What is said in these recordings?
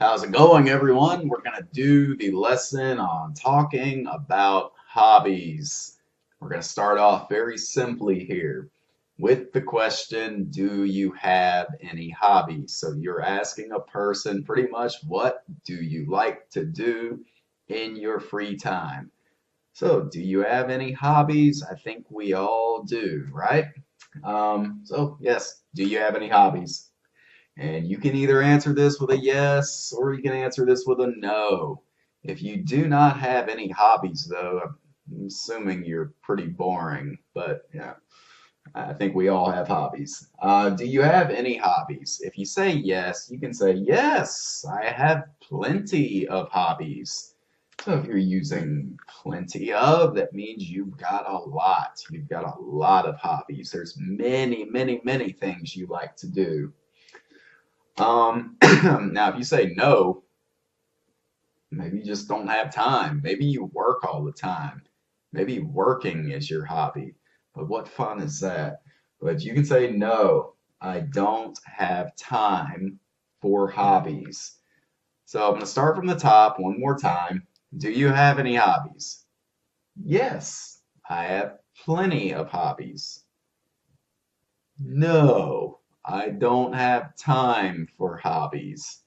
How's it going, everyone? We're going to do the lesson on talking about hobbies. We're going to start off very simply here with the question, do you have any hobbies? So you're asking a person pretty much, what do you like to do in your free time? So do you have any hobbies? I think we all do, right? So yes, do you have any hobbies? And you can either answer this with a yes or you can answer this with a no. If you do not have any hobbies, though, I'm assuming you're pretty boring, but yeah, I think we all have hobbies. Do you have any hobbies? If you say yes, you can say, yes, I have plenty of hobbies. So if you're using plenty of, that means you've got a lot. You've got a lot of hobbies. There's many, many, many things you like to do. Now, if you say no, maybe you just don't have time. Maybe you work all the time. Maybe working is your hobby. But what fun is that? But you can say no, I don't have time for hobbies. So I'm going to start from the top one more time. Do you have any hobbies? Yes, I have plenty of hobbies. No, I don't have time for hobbies.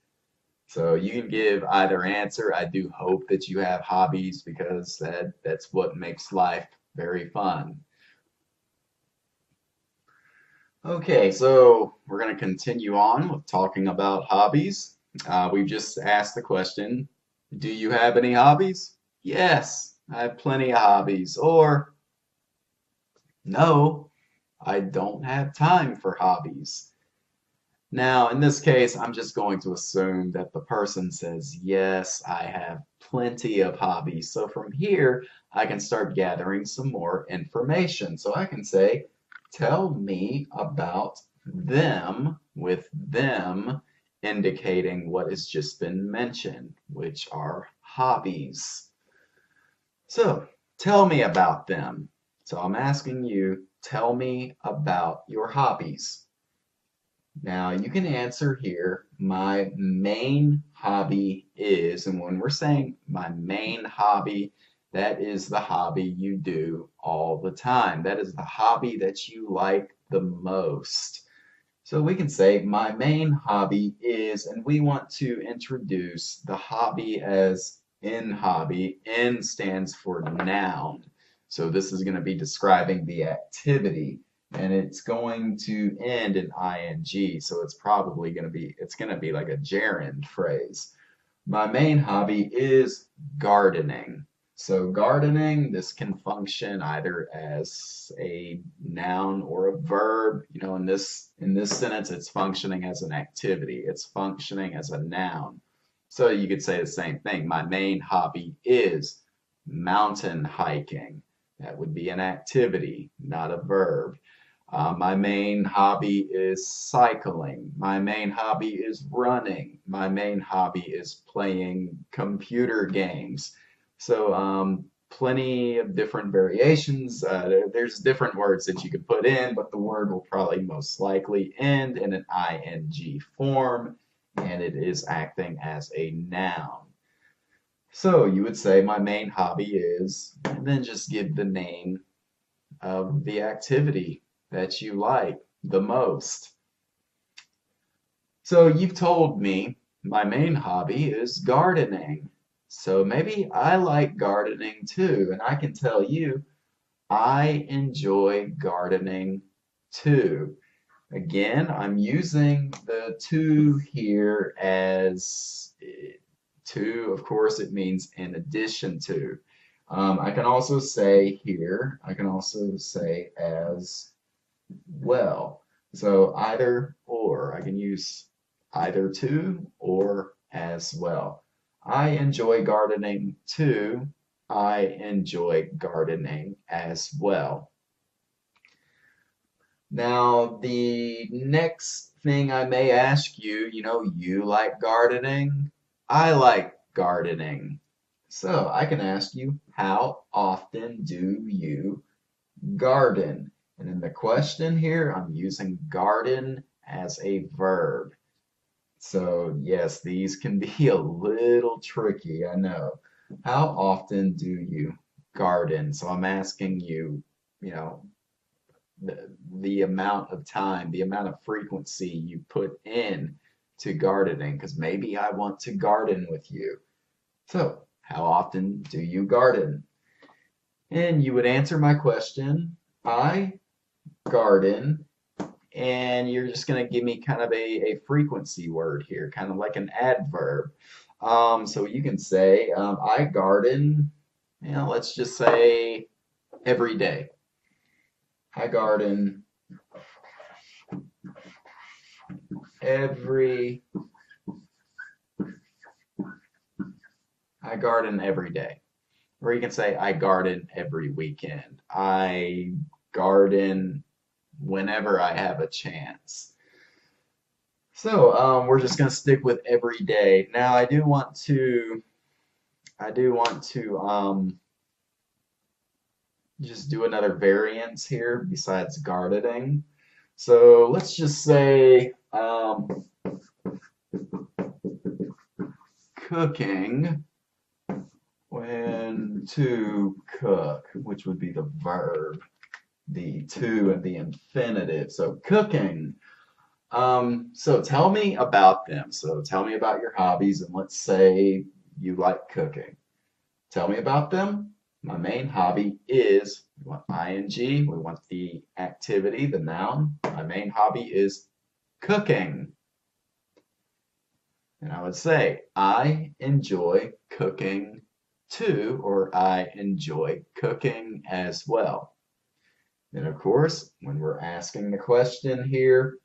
So you can give either answer. I do hope that you have hobbies because that's what makes life very fun. Okay, so we're going to continue on with talking about hobbies. We've just asked the question, do you have any hobbies? Yes, I have plenty of hobbies. Or no, I don't have time for hobbies. Now, in this case, I'm just going to assume that the person says, yes, I have plenty of hobbies. So from here, I can start gathering some more information. So I can say, tell me about them, with them indicating what has just been mentioned, which are hobbies. So tell me about them. So I'm asking you, tell me about your hobbies. Now you can answer here, my main hobby is, and when we're saying my main hobby, that is the hobby you do all the time. That is the hobby that you like the most. So we can say my main hobby is, and we want to introduce the hobby as in hobby. In stands for noun. So this is going to be describing the activity and it's going to end in ing. So it's probably going to be like a gerund phrase. My main hobby is gardening. So gardening, this can function either as a noun or a verb. You know, in this sentence, it's functioning as an activity. It's functioning as a noun. So you could say the same thing. My main hobby is mountain hiking. That would be an activity, not a verb. My main hobby is cycling. My main hobby is running. My main hobby is playing computer games. So plenty of different variations. There's different words that you could put in, but the word will probably most likely end in an ing form, and it is acting as a noun. So you would say my main hobby is, and then just give the name of the activity that you like the most. So you've told me my main hobby is gardening. So maybe I like gardening too, and I can tell you I enjoy gardening too. Again, I'm using the to here as to, of course, it means in addition to. I can also say here, I can also say as well. So either or, I can use either to or as well. I enjoy gardening too. I enjoy gardening as well. Now, the next thing I may ask you, you like gardening? I like gardening. So I can ask you, how often do you garden? And in the question here, I'm using garden as a verb. So yes, these can be a little tricky, I know. How often do you garden? So I'm asking you, you know, the amount of time, the amount of frequency you put in to gardening, because maybe I want to garden with you. So, how often do you garden? And you would answer my question, I garden, and you're just going to give me kind of a frequency word here, kind of like an adverb. So you can say, I garden, let's just say every day. I garden every, I garden every day. Or you can say, I garden every weekend. I garden whenever I have a chance. So we're just going to stick with every day. Now I do want to just do another variance here besides gardening. So let's just say cooking, when to cook, which would be the verb, the to and the infinitive. So cooking. So tell me about them. So tell me about your hobbies, and let's say you like cooking. Tell me about them. My main hobby is, we want ing, we want the activity, the noun. My main hobby is cooking. And I would say, I enjoy cooking too, or I enjoy cooking as well. Then, of course, when we're asking the question here,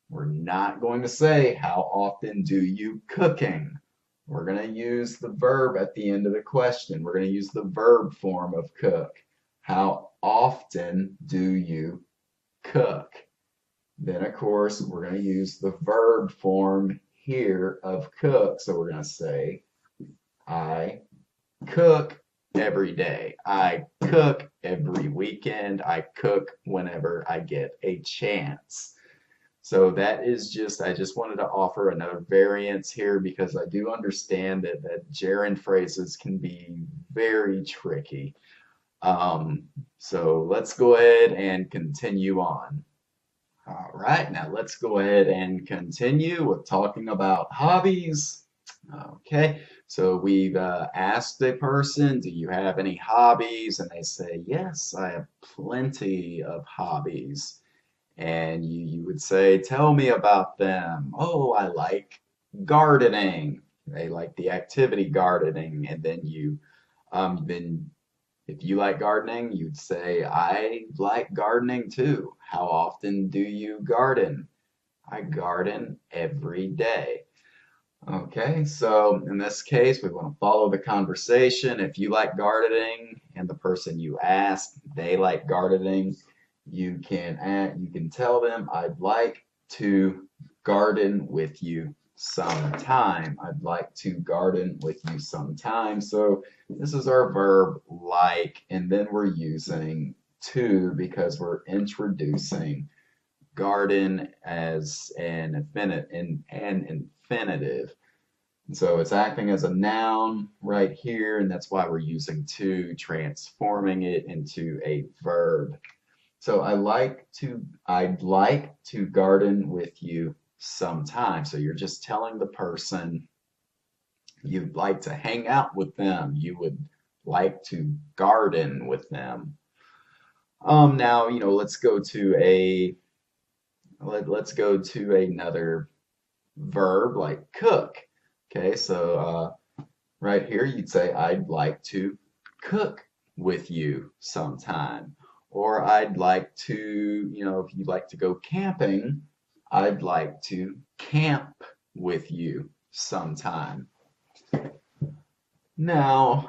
we're not going to say, how often do you cooking? We're going to use the verb at the end of the question. We're going to use the verb form of cook. How often do you cook? Then, of course, we're going to use the verb form here of cook. So we're going to say, I cook every day. I cook every weekend. I cook whenever I get a chance. So that is I just wanted to offer another variance here because I do understand that gerund phrases can be very tricky. So let's go ahead and continue on. All right, now let's go ahead and continue with talking about hobbies. Okay, so we've asked a person, do you have any hobbies? And they say, yes, I have plenty of hobbies. And you would say, tell me about them. Oh, I like gardening. They like the activity gardening. And then if you like gardening, you'd say, I like gardening too. How often do you garden? I garden every day. Okay, so in this case, we want to follow the conversation. If you like gardening and the person you ask, they like gardening, you can tell them, I'd like to garden with you sometime. I'd like to garden with you sometime. So this is our verb like, and then we're using to because we're introducing garden as an infinitive. And so it's acting as a noun right here, and that's why we're using to, transforming it into a verb. So I'd like to garden with you sometime. So you're just telling the person you'd like to hang out with them. You would like to garden with them. Now, let's go to another verb like cook. Okay, so right here you'd say, I'd like to cook with you sometime. Or I'd like to, if you'd like to go camping, I'd like to camp with you sometime. Now,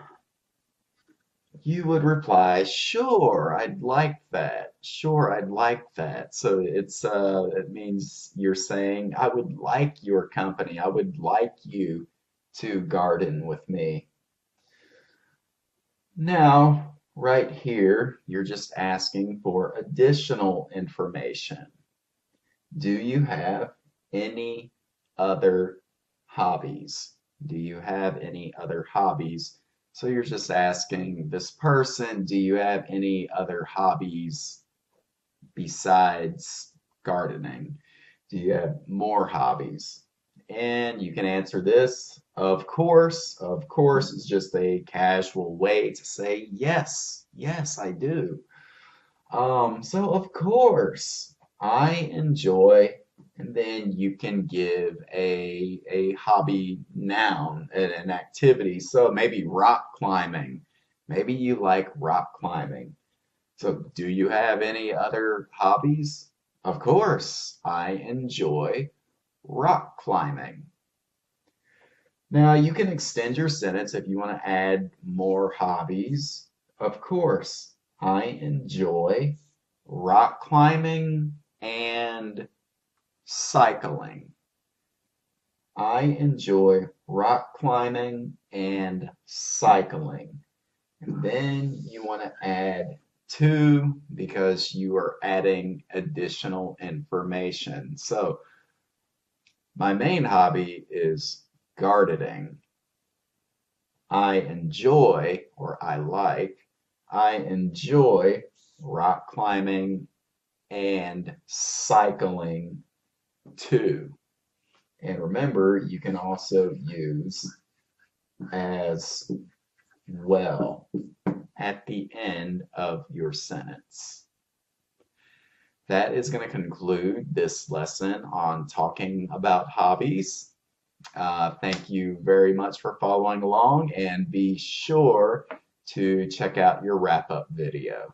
you would reply, sure, I'd like that. Sure, I'd like that. So it means you're saying, I would like your company. I would like you to garden with me. Now, right here, you're just asking for additional information. Do you have any other hobbies? Do you have any other hobbies? So you're just asking this person, do you have any other hobbies besides gardening? Do you have more hobbies? And you can answer this, of course. Of course is just a casual way to say yes. Yes, I do. So of course, I enjoy, and then you can give a hobby noun, an activity. So maybe rock climbing. Maybe you like rock climbing. So do you have any other hobbies? Of course, I enjoy rock climbing. Now you can extend your sentence if you want to add more hobbies. Of course, I enjoy rock climbing and cycling. I enjoy rock climbing and cycling. And then you want to add to because you are adding additional information. So my main hobby is gardening. I enjoy, or I enjoy rock climbing and cycling too. And remember, you can also use as well at the end of your sentence. That is going to conclude this lesson on talking about hobbies. Thank you very much for following along, and be sure to check out your wrap-up video.